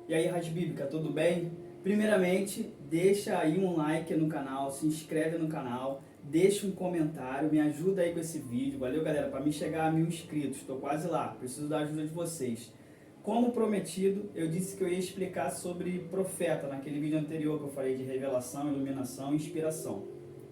E aí, Rádio Bíblica, tudo bem? Primeiramente, deixa aí um like no canal, se inscreve no canal, deixa um comentário, me ajuda aí com esse vídeo. Valeu, galera, para mim chegar a 1000 inscritos, estou quase lá, preciso da ajuda de vocês. Como prometido, eu disse que eu ia explicar sobre profeta naquele vídeo anterior que eu falei de revelação, iluminação e inspiração.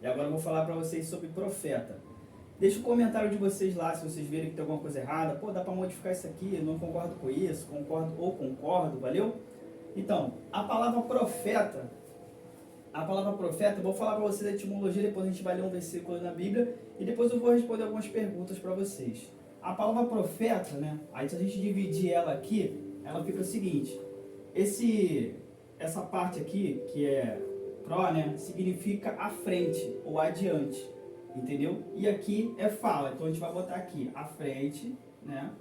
E agora eu vou falar para vocês sobre profeta. Deixa o comentário de vocês lá, se vocês verem que tem alguma coisa errada. Pô, dá para modificar isso aqui, eu não concordo com isso, concordo ou concordo, valeu? Então, a palavra profeta, eu vou falar para vocês a etimologia, depois a gente vai ler um versículo na Bíblia e depois eu vou responder algumas perguntas para vocês. A palavra profeta, né, aí se a gente dividir ela aqui, ela fica o seguinte, essa parte aqui, que é pró, né, significa à frente ou adiante. Entendeu? E aqui é fala, então a gente vai botar aqui à frente, né?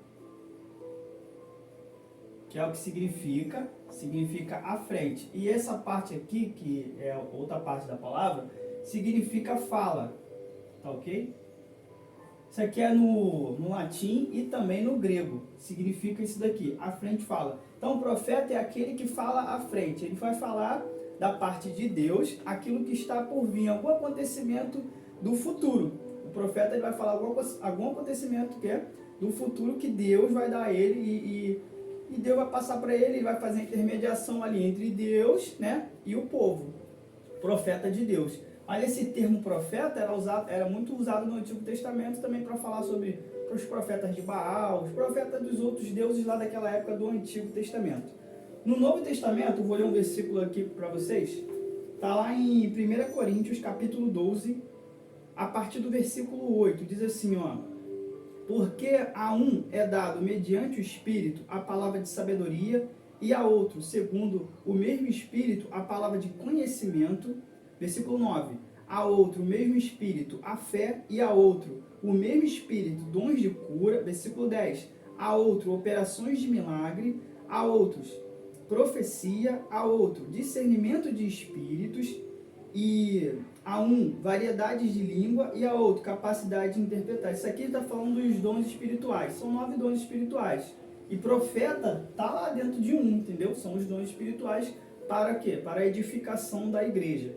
Que é o que significa à frente. E essa parte aqui, que é outra parte da palavra, significa fala, tá ok? Isso aqui é no latim e também no grego, significa isso daqui, à frente fala. Então o profeta é aquele que fala à frente, ele vai falar da parte de Deus, aquilo que está por vir, algum acontecimento do futuro. O profeta ele vai falar algum acontecimento que é do futuro que Deus vai dar a ele e Deus vai passar para ele, vai fazer a intermediação ali entre Deus, né, e o povo. Profeta de Deus. Mas esse termo profeta era muito usado no Antigo Testamento também para falar sobre os profetas de Baal, os profetas dos outros deuses lá daquela época do Antigo Testamento. No Novo Testamento, vou ler um versículo aqui para vocês. Está lá em 1 Coríntios, capítulo 12, a partir do versículo 8, diz assim, ó: porque a um é dado mediante o Espírito a palavra de sabedoria, e a outro, segundo o mesmo Espírito, a palavra de conhecimento. Versículo 9, a outro, o mesmo Espírito, a fé, e a outro, o mesmo Espírito, dons de cura. Versículo 10, a outro, operações de milagre, a outros, profecia, a outro, discernimento de espíritos, e a um, variedades de língua, e a outro, capacidade de interpretar. Isso aqui está falando dos dons espirituais. São 9 dons espirituais. E profeta está lá dentro de um, entendeu? São os dons espirituais para quê? Para a edificação da igreja.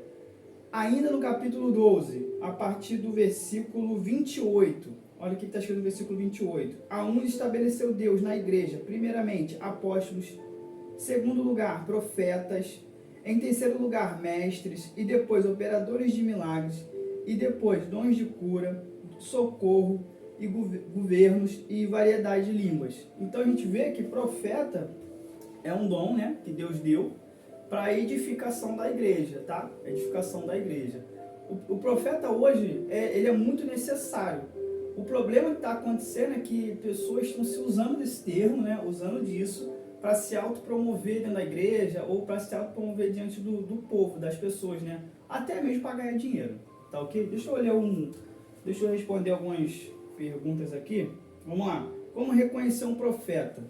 Ainda no capítulo 12, a partir do versículo 28, olha o que está escrito no versículo 28. A um estabeleceu Deus na igreja, primeiramente, apóstolos, segundo lugar, profetas, em terceiro lugar, mestres, e depois operadores de milagres, e depois dons de cura, socorro, e governos e variedade de línguas. Então a gente vê que profeta é um dom, né, que Deus deu para a edificação da igreja, tá? Edificação da igreja. O profeta hoje, ele é muito necessário. O problema que está acontecendo é que pessoas estão se usando desse termo, né, usando disso, para se autopromover dentro da igreja ou para se autopromover diante do povo, das pessoas, né? Até mesmo para ganhar dinheiro, tá ok? Deixa eu responder algumas perguntas aqui. Vamos lá. Como reconhecer um profeta?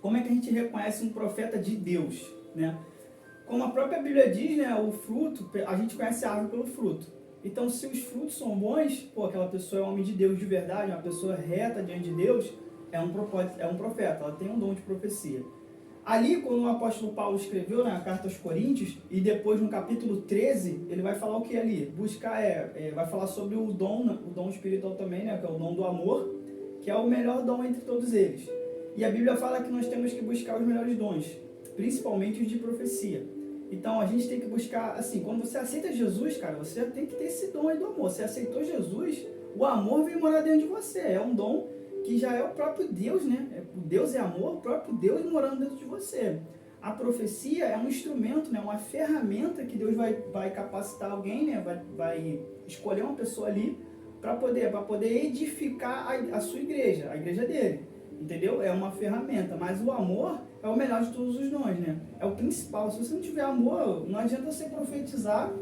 Como é que a gente reconhece um profeta de Deus, né? Como a própria Bíblia diz, né, o fruto, a gente conhece a árvore pelo fruto. Então, se os frutos são bons, pô, aquela pessoa é um homem de Deus de verdade, uma pessoa reta diante de Deus, é um profeta, ela tem um dom de profecia. Ali, quando o apóstolo Paulo escreveu na carta aos Coríntios, e depois no capítulo 13, ele vai falar o que ali? Buscar vai falar sobre o dom espiritual também, né, que é o dom do amor, que é o melhor dom entre todos eles. E a Bíblia fala que nós temos que buscar os melhores dons, principalmente os de profecia. Então a gente tem que buscar, assim, quando você aceita Jesus, cara, você tem que ter esse dom aí do amor. Você aceitou Jesus, o amor vem morar dentro de você, é um dom que já é o próprio Deus, né? O Deus é amor, o próprio Deus morando dentro de você. A profecia é um instrumento, né? Uma ferramenta que Deus vai capacitar alguém, né? Vai escolher uma pessoa ali para poder edificar a sua igreja, a igreja dele. Entendeu? É uma ferramenta, mas o amor é o melhor de todos os dons, né? É o principal. Se você não tiver amor, não adianta você profetizar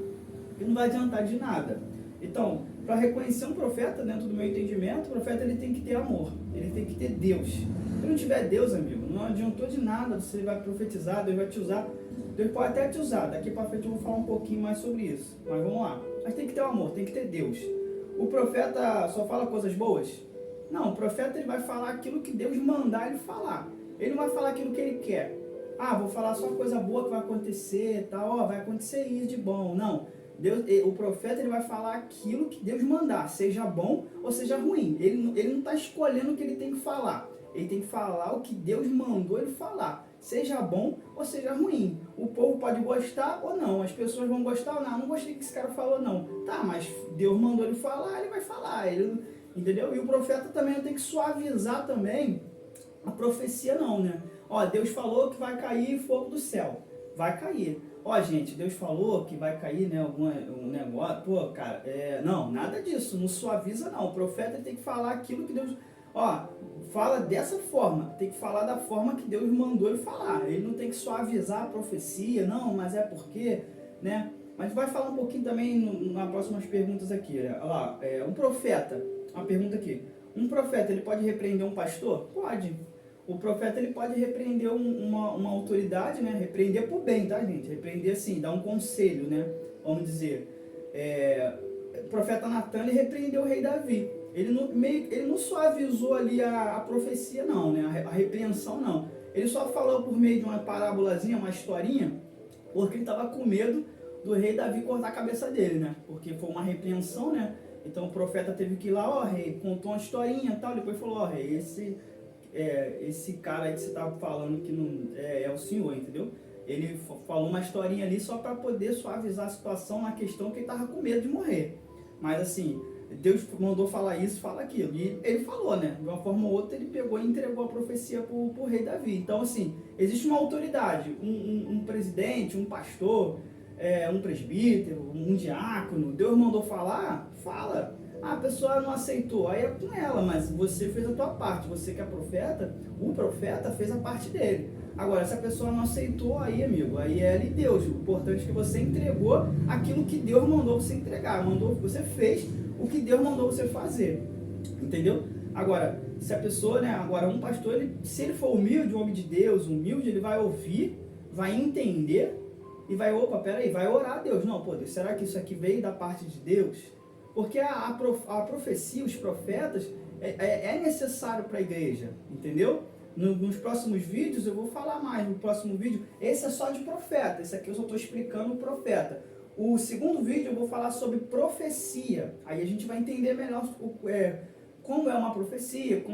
e não vai adiantar de nada. Então, para reconhecer um profeta, dentro do meu entendimento, o profeta ele tem que ter amor, ele tem que ter Deus. Se não tiver Deus, amigo, não adiantou de nada, você vai profetizar, Deus vai te usar. Deus pode até te usar, daqui para frente eu vou falar um pouquinho mais sobre isso. Mas vamos lá. Mas tem que ter o amor, tem que ter Deus. O profeta só fala coisas boas? Não, o profeta ele vai falar aquilo que Deus mandar ele falar. Ele não vai falar aquilo que ele quer. vou falar só coisa boa que vai acontecer, tal, vai acontecer isso de bom. Não. Deus, o profeta ele vai falar aquilo que Deus mandar, seja bom ou seja ruim. Ele não está escolhendo o que ele tem que falar. Ele tem que falar o que Deus mandou ele falar, seja bom ou seja ruim. O povo pode gostar ou não, as pessoas vão gostar ou não. Não gostei que esse cara falou não. Tá, mas Deus mandou ele falar, ele vai falar. Entendeu? E o profeta também tem que suavizar também a profecia não, né? Deus falou que vai cair fogo do céu. Vai cair. Gente, Deus falou que vai cair, né, um negócio. Pô, cara, não, nada disso. Não suaviza, não. O profeta tem que falar aquilo que Deus... fala dessa forma. Tem que falar da forma que Deus mandou ele falar. Ele não tem que suavizar a profecia, não, mas é porque, né? Mas vai falar um pouquinho também nas próximas perguntas aqui. Olha lá, um profeta, uma pergunta aqui. Um profeta, ele pode repreender um pastor? Pode. O profeta, ele pode repreender uma autoridade, né? Repreender por bem, tá, gente? Repreender assim, dar um conselho, né? Vamos dizer. O profeta Natan, ele repreendeu o rei Davi. Ele não suavizou ali a profecia, não, né? A repreensão, não. Ele só falou por meio de uma parábolazinha, uma historinha, porque ele estava com medo do rei Davi cortar a cabeça dele, né? Porque foi uma repreensão, né? Então o profeta teve que ir lá, rei, contou uma historinha e tal, depois falou, rei, esse cara aí que você estava falando que não é o senhor, entendeu? Ele falou uma historinha ali só para poder suavizar a situação na questão que ele estava com medo de morrer. Mas assim, Deus mandou falar isso, fala aquilo. E ele falou, né? De uma forma ou outra ele pegou e entregou a profecia para o rei Davi. Então assim, existe uma autoridade, um presidente, um pastor, um presbítero, um diácono. Deus mandou falar, fala. A pessoa não aceitou, aí é com ela, mas você fez a tua parte. Você que é profeta, o profeta fez a parte dele. Agora, se a pessoa não aceitou, aí, amigo, aí é de Deus. O importante é que você entregou aquilo que Deus mandou você entregar. Você fez o que Deus mandou você fazer. Entendeu? Agora, se a pessoa, né, agora um pastor, se ele for humilde, um homem de Deus, humilde, ele vai ouvir, vai entender e vai, vai orar a Deus. Não, Deus, será que isso aqui veio da parte de Deus? Porque a profecia, os profetas, é necessário para a igreja, entendeu? Nos próximos vídeos eu vou falar mais. No próximo vídeo, esse é só de profeta, esse aqui eu só estou explicando o profeta. O segundo vídeo eu vou falar sobre profecia. Aí a gente vai entender melhor como é uma profecia,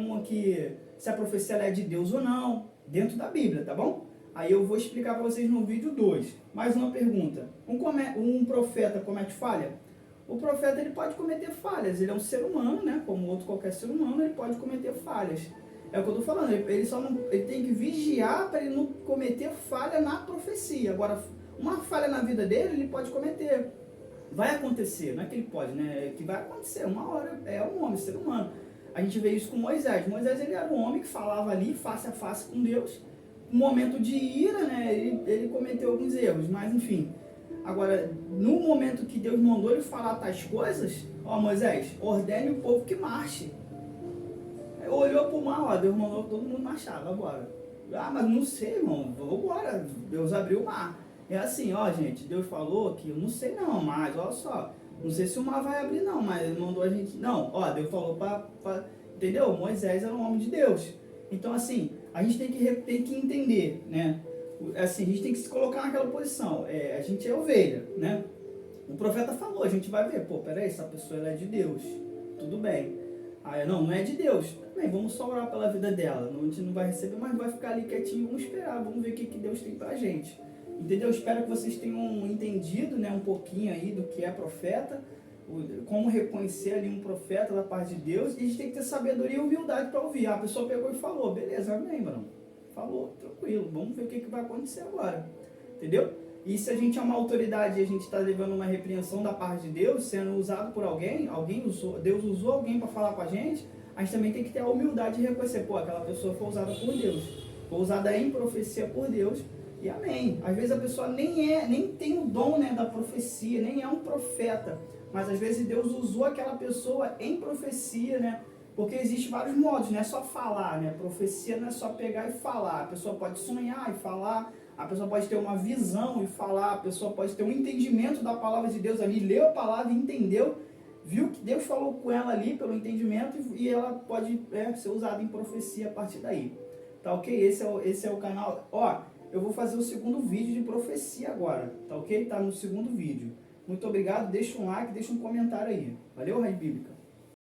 se a profecia é de Deus ou não, dentro da Bíblia, tá bom? Aí eu vou explicar para vocês no vídeo 2. Mais uma pergunta. Um profeta comete falha? O profeta ele pode cometer falhas, ele é um ser humano, né? Como outro qualquer ser humano, ele pode cometer falhas. É o que eu estou falando, ele tem que vigiar para ele não cometer falha na profecia. Agora, uma falha na vida dele, ele pode cometer. Vai acontecer, não é que ele pode, né? É que vai acontecer, uma hora, é um homem, ser humano. A gente vê isso com Moisés. Moisés ele era um homem que falava ali face a face com Deus. Um momento de ira, né? Ele cometeu alguns erros, mas enfim... Agora, no momento que Deus mandou ele falar tais coisas, Moisés, ordene o povo que marche. Aí olhou para o mar, Deus mandou todo mundo marchar, vai embora. Mas não sei, irmão, vou embora. Deus abriu o mar. É assim, gente, Deus falou que eu não sei não, mas olha só, não sei se o mar vai abrir não, mas ele mandou a gente... Não, Deus falou para... Entendeu? Moisés era um homem de Deus. Então assim, a gente tem que entender, né? Assim, a gente tem que se colocar naquela posição. A gente é ovelha, né? O profeta falou, a gente vai ver, peraí, essa pessoa ela é de Deus, tudo bem. Aí, não é de Deus, bem, vamos só orar pela vida dela. A gente não vai receber, mas vai ficar ali quietinho, vamos esperar, vamos ver o que Deus tem pra gente. Entendeu? Espero que vocês tenham entendido, né, um pouquinho aí do que é profeta, como reconhecer ali um profeta da parte de Deus, e a gente tem que ter sabedoria e humildade para ouvir. A pessoa pegou e falou, beleza, amém, mano. Falou, tranquilo, vamos ver o que vai acontecer agora, entendeu? E se a gente é uma autoridade e a gente está levando uma repreensão da parte de Deus, sendo usado por alguém Deus usou alguém para falar com a gente também tem que ter a humildade de reconhecer, aquela pessoa foi usada por Deus, foi usada em profecia por Deus, e amém. Às vezes a pessoa nem tem o dom, né, da profecia, nem é um profeta, mas às vezes Deus usou aquela pessoa em profecia, né? Porque existem vários modos, não é só falar, né? Profecia não é só pegar e falar. A pessoa pode sonhar e falar, a pessoa pode ter uma visão e falar, a pessoa pode ter um entendimento da palavra de Deus ali, leu a palavra e entendeu, viu que Deus falou com ela ali pelo entendimento e ela pode ser usada em profecia a partir daí. Tá ok? Esse é o canal. eu vou fazer o segundo vídeo de profecia agora, tá ok? Tá no segundo vídeo. Muito obrigado, deixa um like, deixa um comentário aí. Valeu, Raiz Bíblica!